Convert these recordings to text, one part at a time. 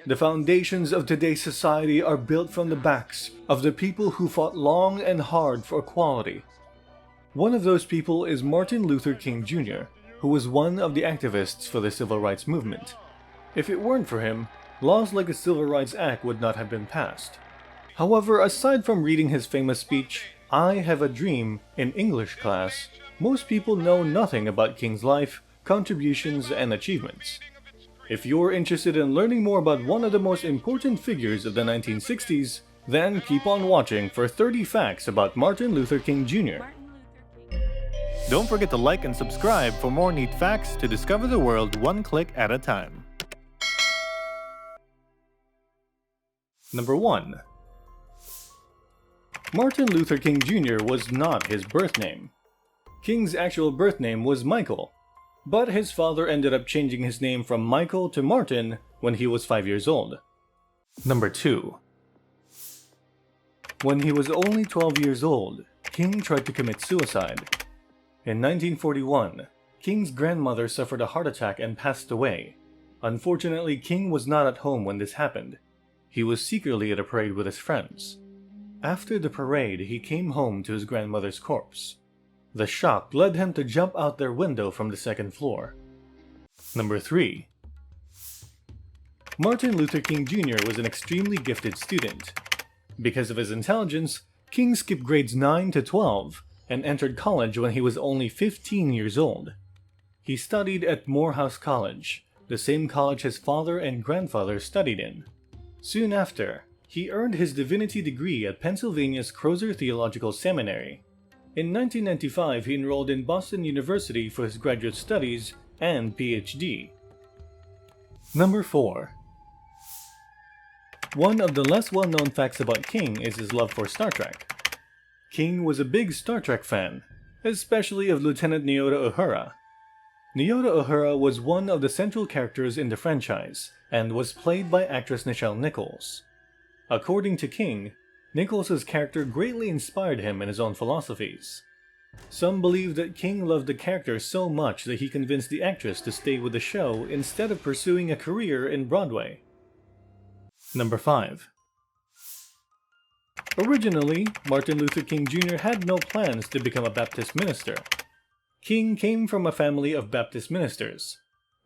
The foundations of today's society are built from the backs of the people who fought long and hard for equality. One of those people is Martin Luther King Jr., who was one of the activists for the civil rights movement. If it weren't for him, laws like the Civil Rights Act would not have been passed. However, aside from reading his famous speech, "I Have a Dream," in English class, most people know nothing about King's life, contributions, and achievements. If you're interested in learning more about one of the most important figures of the 1960s, then keep on watching for 30 facts about Martin Luther King Jr. Don't forget to like and subscribe for more neat facts to discover the world one click at a time. Number 1. Martin Luther King Jr. was not his birth name. King's actual birth name was Michael, but his father ended up changing his name from Michael to Martin when he was 5 years old. Number 2. When he was only 12 years old, King tried to commit suicide. In 1941, King's grandmother suffered a heart attack and passed away. Unfortunately, King was not at home when this happened. He was secretly at a parade with his friends. After the parade, he came home to his grandmother's corpse. The shock led him to jump out their window from the second floor. Number 3. Martin Luther King Jr. was an extremely gifted student. Because of his intelligence, King skipped grades 9 to 12 and entered college when he was only 15 years old. He studied at Morehouse College, the same college his father and grandfather studied in. Soon after, he earned his divinity degree at Pennsylvania's Crozer Theological Seminary. In 1995, he enrolled in Boston University for his graduate studies and PhD. Number 4. One of the less well-known facts about King is his love for Star Trek. King was a big Star Trek fan, especially of Lieutenant Nyota Uhura. Nyota Uhura was one of the central characters in the franchise, and was played by actress Nichelle Nichols. According to King, Nichols' character greatly inspired him in his own philosophies. Some believe that King loved the character so much that he convinced the actress to stay with the show instead of pursuing a career in Broadway. Number 5. Originally, Martin Luther King Jr. had no plans to become a Baptist minister. King came from a family of Baptist ministers,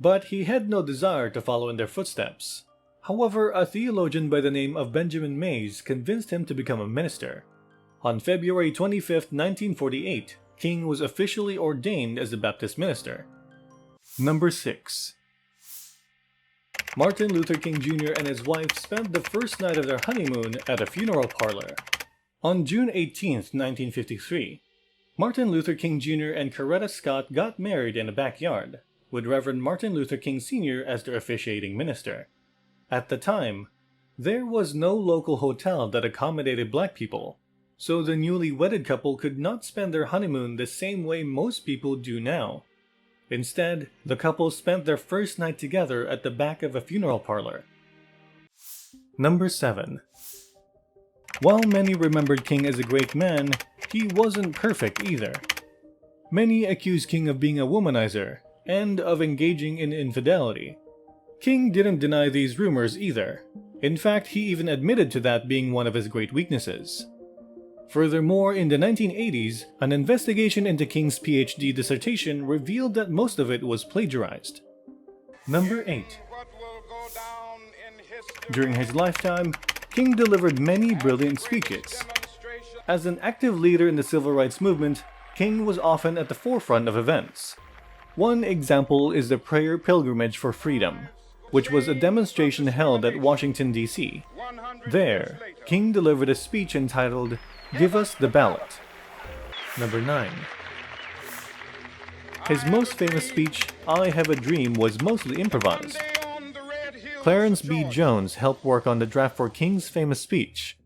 but he had no desire to follow in their footsteps. However, a theologian by the name of Benjamin Mays convinced him to become a minister. On February 25, 1948, King was officially ordained as a Baptist minister. Number 6. Martin Luther King Jr. and his wife spent the first night of their honeymoon at a funeral parlor. On June 18, 1953, Martin Luther King Jr. and Coretta Scott got married in a backyard, with Reverend Martin Luther King Sr. as their officiating minister. At the time, there was no local hotel that accommodated black people, so the newly wedded couple could not spend their honeymoon the same way most people do now. Instead, the couple spent their first night together at the back of a funeral parlor. Number 7. While many remembered King as a great man, he wasn't perfect either. Many accused King of being a womanizer and of engaging in infidelity. King didn't deny these rumors either. In fact, he even admitted to that being one of his great weaknesses. Furthermore, in the 1980s, an investigation into King's PhD dissertation revealed that most of it was plagiarized. Number 8. During his lifetime, King delivered many brilliant speeches. As an active leader in the civil rights movement, King was often at the forefront of events. One example is the Prayer Pilgrimage for Freedom, which was a demonstration held at Washington, D.C. There, King delivered a speech entitled, "Give Us the Ballot." Number 9. His most famous speech, "I Have a Dream," was mostly improvised. Clarence B. Jones helped work on the draft for King's famous speech.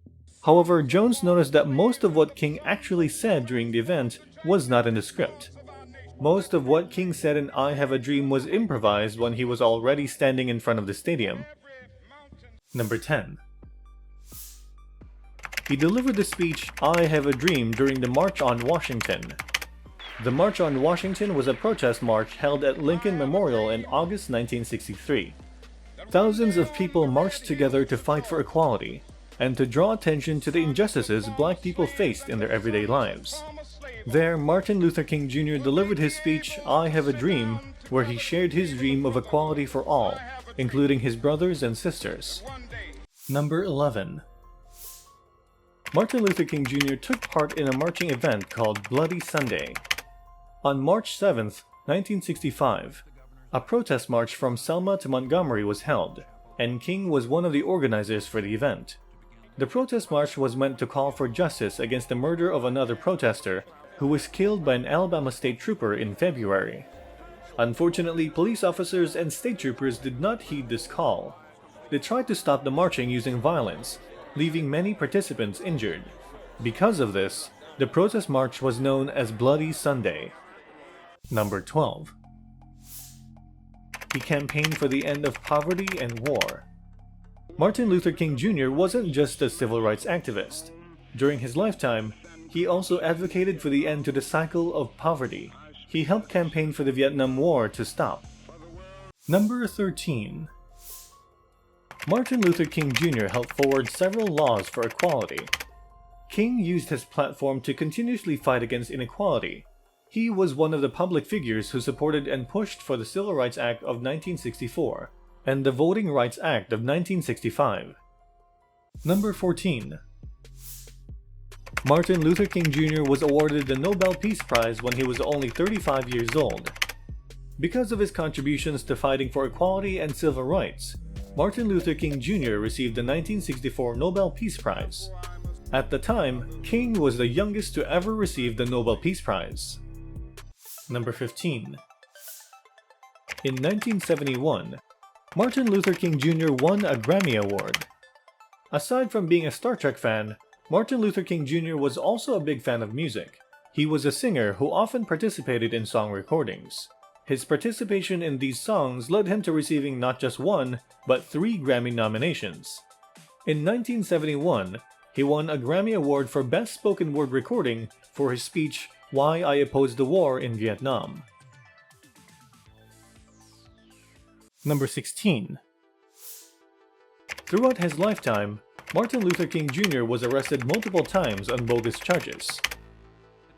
However, Jones noticed that most of what King actually said during the event was not in the script. Most of what King said in "I Have a Dream" was improvised when he was already standing in front of the stadium. Number 10. He delivered the speech "I Have a Dream" during the March on Washington. The March on Washington was a protest march held at Lincoln Memorial in August 1963. thousands of people marched together to fight for equality and to draw attention to the injustices black people faced in their everyday lives. There, Martin Luther King Jr. delivered his speech, "I Have a Dream," where he shared his dream of equality for all, including his brothers and sisters. Number 11. Martin Luther King Jr. took part in a marching event called Bloody Sunday. On March 7, 1965, a protest march from Selma to Montgomery was held, and King was one of the organizers for the event. The protest march was meant to call for justice against the murder of another protester who was killed by an Alabama state trooper in February. Unfortunately, police officers and state troopers did not heed this call. They tried to stop the marching using violence, leaving many participants injured. Because of this, the protest march was known as Bloody Sunday. Number 12. He campaigned for the end of poverty and war. Martin Luther King Jr. wasn't just a civil rights activist. During his lifetime, he also advocated for the end to the cycle of poverty. He helped campaign for the Vietnam War to stop. Number 13. Martin Luther King Jr. helped forward several laws for equality. King used his platform to continuously fight against inequality. He was one of the public figures who supported and pushed for the Civil Rights Act of 1964 and the Voting Rights Act of 1965. Number 14. Martin Luther King Jr. was awarded the Nobel Peace Prize when he was only 35 years old. Because of his contributions to fighting for equality and civil rights, Martin Luther King Jr. received the 1964 Nobel Peace Prize. At the time, King was the youngest to ever receive the Nobel Peace Prize. Number 15. In 1971, Martin Luther King Jr. won a Grammy Award. Aside from being a Star Trek fan, Martin Luther King Jr. was also a big fan of music. He was a singer who often participated in song recordings. His participation in these songs led him to receiving not just one, but 3 Grammy nominations. In 1971, he won a Grammy Award for Best Spoken Word Recording for his speech, "Why I Oppose the War in Vietnam." Number 16. Throughout his lifetime, Martin Luther King Jr. was arrested multiple times on bogus charges.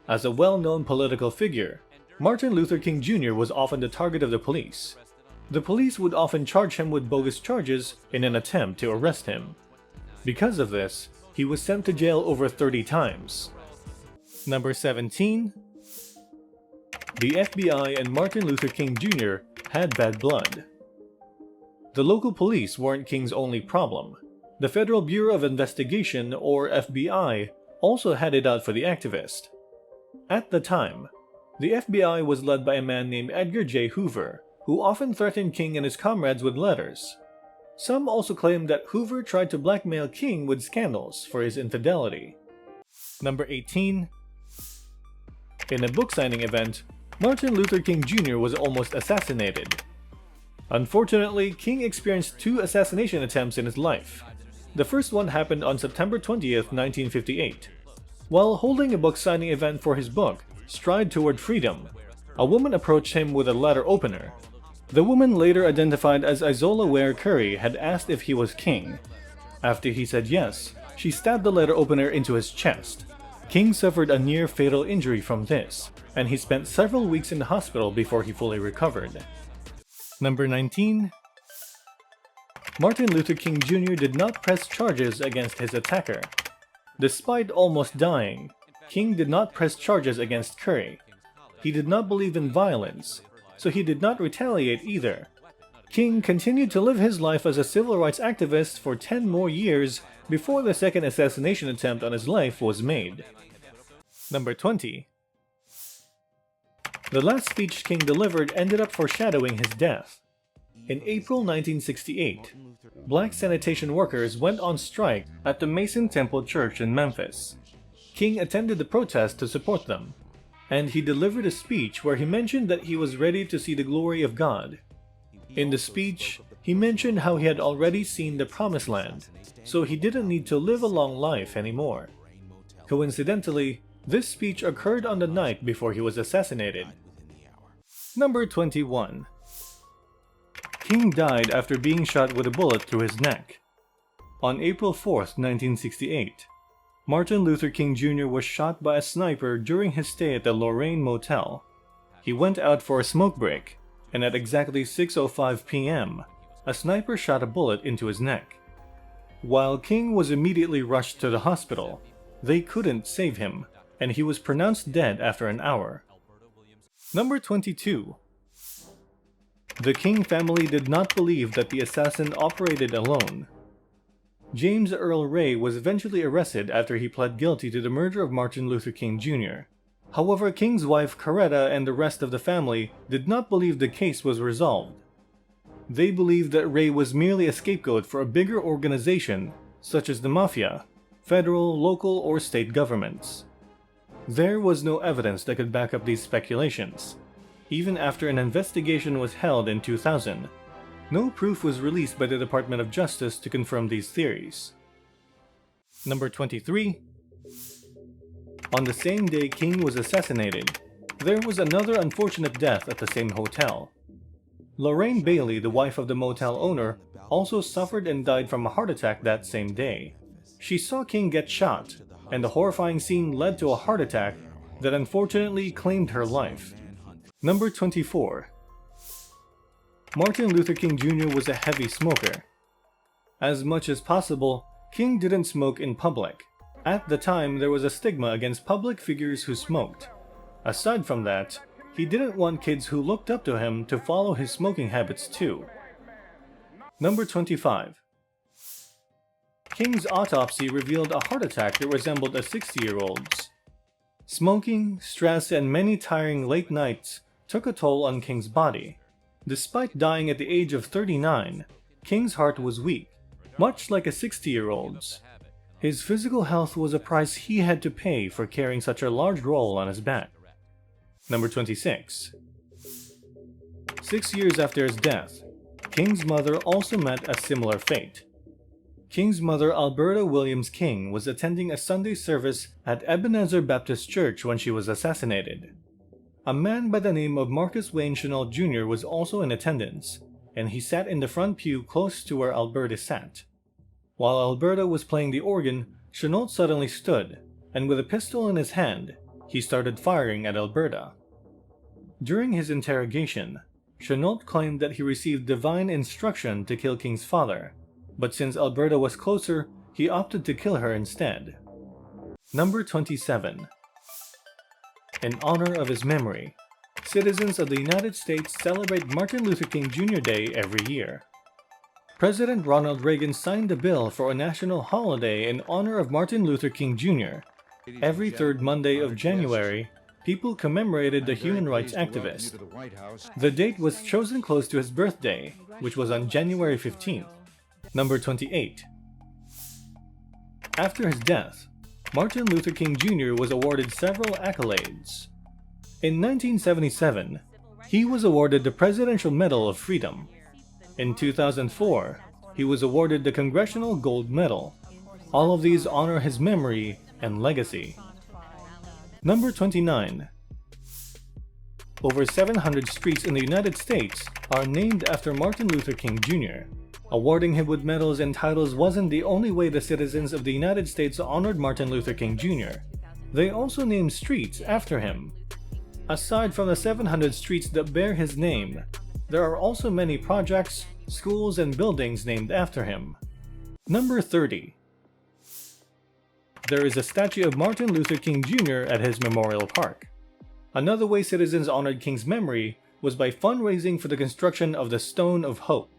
As a well-known political figure, Martin Luther King Jr. was often the target of the police. The police would often charge him with bogus charges in an attempt to arrest him. Because of this, he was sent to jail over 30 times. Number 17. The FBI and Martin Luther King Jr. had bad blood. The local police weren't King's only problem. The Federal Bureau of Investigation, or FBI, also had it out for the activist. At the time, the FBI was led by a man named Edgar J. Hoover, who often threatened King and his comrades with letters. Some also claimed that Hoover tried to blackmail King with scandals for his infidelity. Number 18. In a book signing event, Martin Luther King Jr. was almost assassinated. Unfortunately, King experienced 2 assassination attempts in his life. The first one happened on September 20th, 1958. While holding a book signing event for his book, Stride Toward Freedom, a woman approached him with a letter opener. The woman, later identified as Isola Ware Curry, had asked if he was King. After he said yes, she stabbed the letter opener into his chest. King suffered a near-fatal injury from this, and he spent several weeks in the hospital before he fully recovered. Number 19. Martin Luther King Jr. did not press charges against his attacker. Despite almost dying, King did not press charges against Curry. He did not believe in violence, so he did not retaliate either. King continued to live his life as a civil rights activist for 10 more years before the second assassination attempt on his life was made. Number 20. The last speech King delivered ended up foreshadowing his death. In April 1968, black sanitation workers went on strike at the Mason Temple Church in Memphis. King attended the protest to support them, and he delivered a speech where he mentioned that he was ready to see the glory of God. In the speech, he mentioned how he had already seen the Promised Land, so he didn't need to live a long life anymore. Coincidentally, this speech occurred on the night before he was assassinated. Number 21. King died after being shot with a bullet through his neck. On April 4th, 1968, Martin Luther King Jr. was shot by a sniper during his stay at the Lorraine Motel. He went out for a smoke break, and at exactly 6:05 p.m., a sniper shot a bullet into his neck. While King was immediately rushed to the hospital, they couldn't save him, and he was pronounced dead after an hour. Number 22. The King family did not believe that the assassin operated alone. James Earl Ray was eventually arrested after he pled guilty to the murder of Martin Luther King Jr. However, King's wife Coretta and the rest of the family did not believe the case was resolved. They believed that Ray was merely a scapegoat for a bigger organization, such as the Mafia, federal, local, or state governments. There was no evidence that could back up these speculations. Even after an investigation was held in 2000, no proof was released by the Department of Justice to confirm these theories. Number 23. On the same day King was assassinated, there was another unfortunate death at the same hotel. Lorraine Bailey, the wife of the motel owner, also suffered and died from a heart attack that same day. She saw King get shot, and the horrifying scene led to a heart attack that unfortunately claimed her life. Number 24. Martin Luther King Jr. was a heavy smoker. As much as possible, King didn't smoke in public. At the time, there was a stigma against public figures who smoked. Aside from that, he didn't want kids who looked up to him to follow his smoking habits too. Number 25. King's autopsy revealed a heart attack that resembled a 60-year-old's. Smoking, stress, and many tiring late nights took a toll on King's body. Despite dying at the age of 39, King's heart was weak, much like a 60-year-old's. His physical health was a price he had to pay for carrying such a large role on his back. Number 26. 6 years after his death, King's mother also met a similar fate. King's mother, Alberta Williams King, was attending a Sunday service at Ebenezer Baptist Church when she was assassinated. A man by the name of Marcus Wayne Chenault Jr. was also in attendance, and he sat in the front pew close to where Alberta sat. While Alberta was playing the organ, Chenault suddenly stood, and with a pistol in his hand, he started firing at Alberta. During his interrogation, Chenault claimed that he received divine instruction to kill King's father, but since Alberta was closer, he opted to kill her instead. Number 27. In honor of his memory, citizens of the United States celebrate Martin Luther King Jr. Day every year. President Ronald Reagan signed a bill for a national holiday in honor of Martin Luther King Jr. Every third Monday of January, people commemorated the human rights activist. The date was chosen close to his birthday, which was on January 15th. Number 28. After his death, Martin Luther King Jr. was awarded several accolades. In 1977, he was awarded the Presidential Medal of Freedom. In 2004, he was awarded the Congressional Gold Medal. All of these honor his memory and legacy. Number 29. Over 700 streets in the United States are named after Martin Luther King Jr. Awarding him with medals and titles wasn't the only way the citizens of the United States honored Martin Luther King Jr. They also named streets after him. Aside from the 700 streets that bear his name, there are also many projects, schools, and buildings named after him. Number 30. There is a statue of Martin Luther King Jr. at his memorial park. Another way citizens honored King's memory was by fundraising for the construction of the Stone of Hope.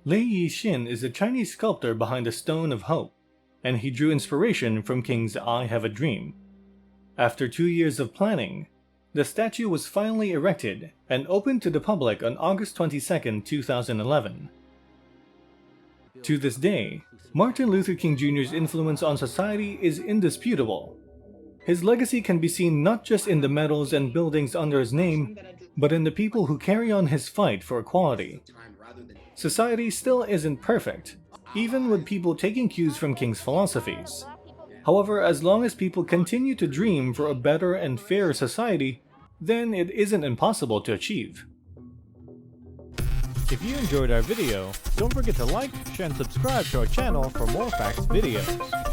Lei Yixin is the Chinese sculptor behind the Stone of Hope, and he drew inspiration from King's I Have a Dream. After 2 years of planning, the statue was finally erected and opened to the public on August 22, 2011. To this day, Martin Luther King Jr.'s influence on society is indisputable. His legacy can be seen not just in the medals and buildings under his name, but in the people who carry on his fight for equality. Society still isn't perfect, even with people taking cues from King's philosophies. However, as long as people continue to dream for a better and fairer society, then it isn't impossible to achieve. If you enjoyed our video, don't forget to like, share, and subscribe to our channel for more facts videos.